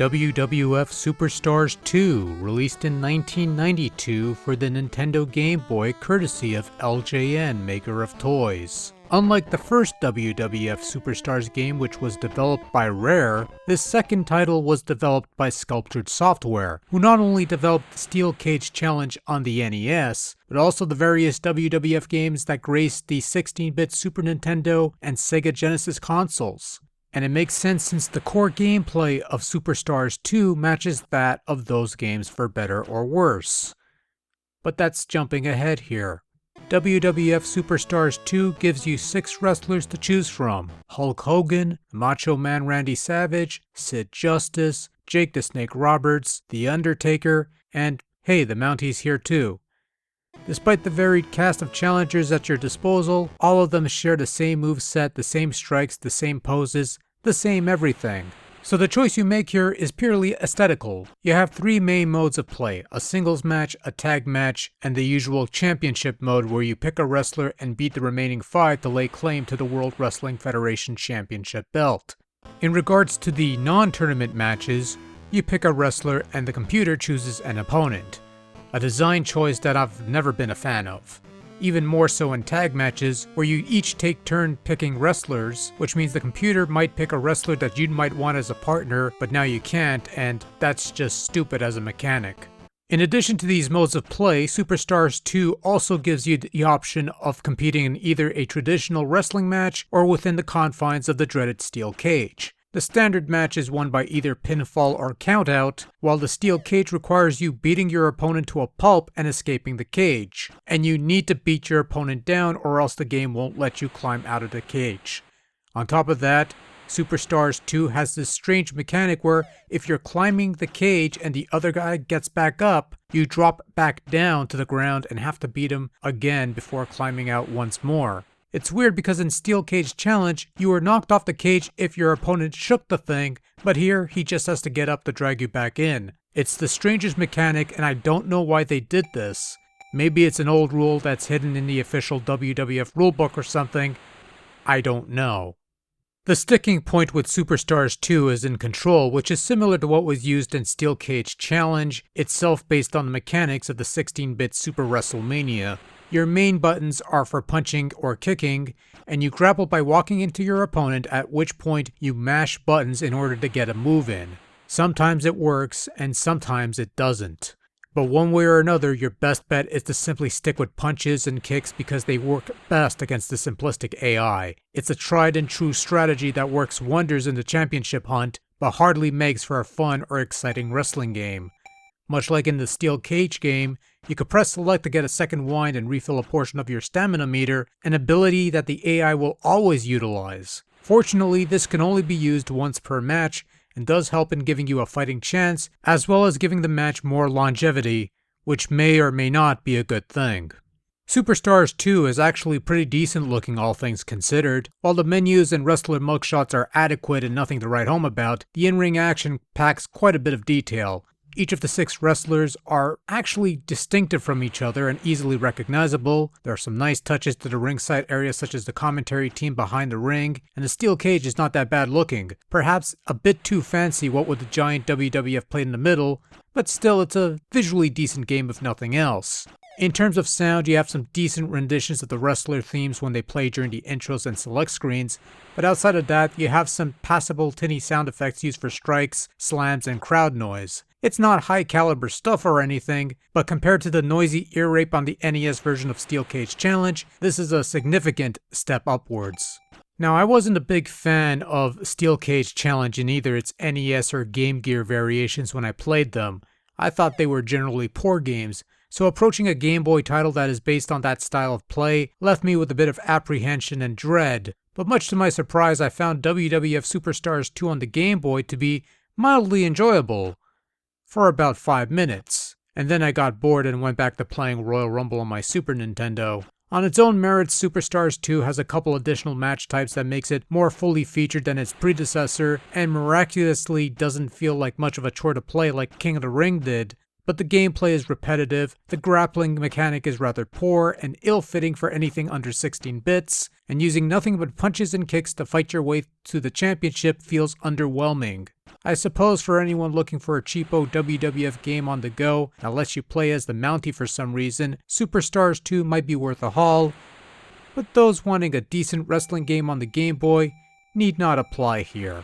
WWF Superstars 2, released in 1992 for the Nintendo Game Boy courtesy of LJN, maker of toys. Unlike the first WWF Superstars game, which was developed by Rare, this second title was developed by Sculptured Software, who not only developed the Steel Cage Challenge on the NES, but also the various WWF games that graced the 16-bit Super Nintendo and Sega Genesis consoles. And it makes sense since the core gameplay of Superstars 2 matches that of those games for better or worse. But that's jumping ahead here. WWF Superstars 2 gives you 6 wrestlers to choose from: Hulk Hogan, Macho Man Randy Savage, Sid Justice, Jake the Snake Roberts, The Undertaker, and hey, the Mounties here too. Despite the varied cast of challengers at your disposal, all of them share the same moveset, the same strikes, the same poses, the same everything. So the choice you make here is purely aesthetical. You have 3 main modes of play: a singles match, a tag match, and the usual championship mode where you pick a wrestler and beat the remaining 5 to lay claim to the World Wrestling Federation Championship belt. In regards to the non-tournament matches, you pick a wrestler and the computer chooses an opponent. A design choice that I've never been a fan of. Even more so in tag matches, where you each take turn picking wrestlers, which means the computer might pick a wrestler that you might want as a partner, but now you can't, and that's just stupid as a mechanic. In addition to these modes of play, Superstars 2 also gives you the option of competing in either a traditional wrestling match or within the confines of the dreaded steel cage. The standard match is won by either pinfall or countout, while the steel cage requires you beating your opponent to a pulp and escaping the cage. And you need to beat your opponent down or else the game won't let you climb out of the cage. On top of that, Superstars 2 has this strange mechanic where if you're climbing the cage and the other guy gets back up, you drop back down to the ground and have to beat him again before climbing out once more. It's weird because in Steel Cage Challenge, you were knocked off the cage if your opponent shook the thing, but here he just has to get up to drag you back in. It's the strangest mechanic and I don't know why they did this. Maybe it's an old rule that's hidden in the official WWF rulebook or something. I don't know. The sticking point with Superstars 2 is in control, which is similar to what was used in Steel Cage Challenge, itself based on the mechanics of the 16-bit Super WrestleMania. Your main buttons are for punching or kicking, and you grapple by walking into your opponent, at which point you mash buttons in order to get a move in. Sometimes it works, and sometimes it doesn't. But one way or another, your best bet is to simply stick with punches and kicks because they work best against the simplistic AI. It's a tried and true strategy that works wonders in the championship hunt, but hardly makes for a fun or exciting wrestling game. Much like in the Steel Cage game, you could press select to get a second wind and refill a portion of your stamina meter, an ability that the AI will always utilize. Fortunately, this can only be used once per match, and does help in giving you a fighting chance, as well as giving the match more longevity, which may or may not be a good thing. Superstars 2 is actually pretty decent looking all things considered. While the menus and wrestler mugshots are adequate and nothing to write home about, the in-ring action packs quite a bit of detail. Each of the 6 wrestlers are actually distinctive from each other and easily recognizable. There are some nice touches to the ringside area such as the commentary team behind the ring, and the steel cage is not that bad looking. Perhaps a bit too fancy what with the giant WWF plate in the middle, but still it's a visually decent game if nothing else. In terms of sound, you have some decent renditions of the wrestler themes when they play during the intros and select screens, but outside of that, you have some passable tinny sound effects used for strikes, slams, and crowd noise. It's not high caliber stuff or anything, but compared to the noisy ear rape on the NES version of Steel Cage Challenge, this is a significant step upwards. Now, I wasn't a big fan of Steel Cage Challenge in either its NES or Game Gear variations when I played them. I thought they were generally poor games, so approaching a Game Boy title that is based on that style of play left me with a bit of apprehension and dread. But much to my surprise, I found WWF Superstars 2 on the Game Boy to be mildly enjoyable. For about 5 minutes, and then I got bored and went back to playing Royal Rumble on my Super Nintendo. On its own merits, Superstars 2 has a couple additional match types that makes it more fully featured than its predecessor, and miraculously doesn't feel like much of a chore to play like King of the Ring did, but the gameplay is repetitive, the grappling mechanic is rather poor and ill-fitting for anything under 16 bits, and using nothing but punches and kicks to fight your way to the championship feels underwhelming. I suppose for anyone looking for a cheapo WWF game on the go that lets you play as the Mountie for some reason, Superstars 2 might be worth a haul, but those wanting a decent wrestling game on the Game Boy need not apply here.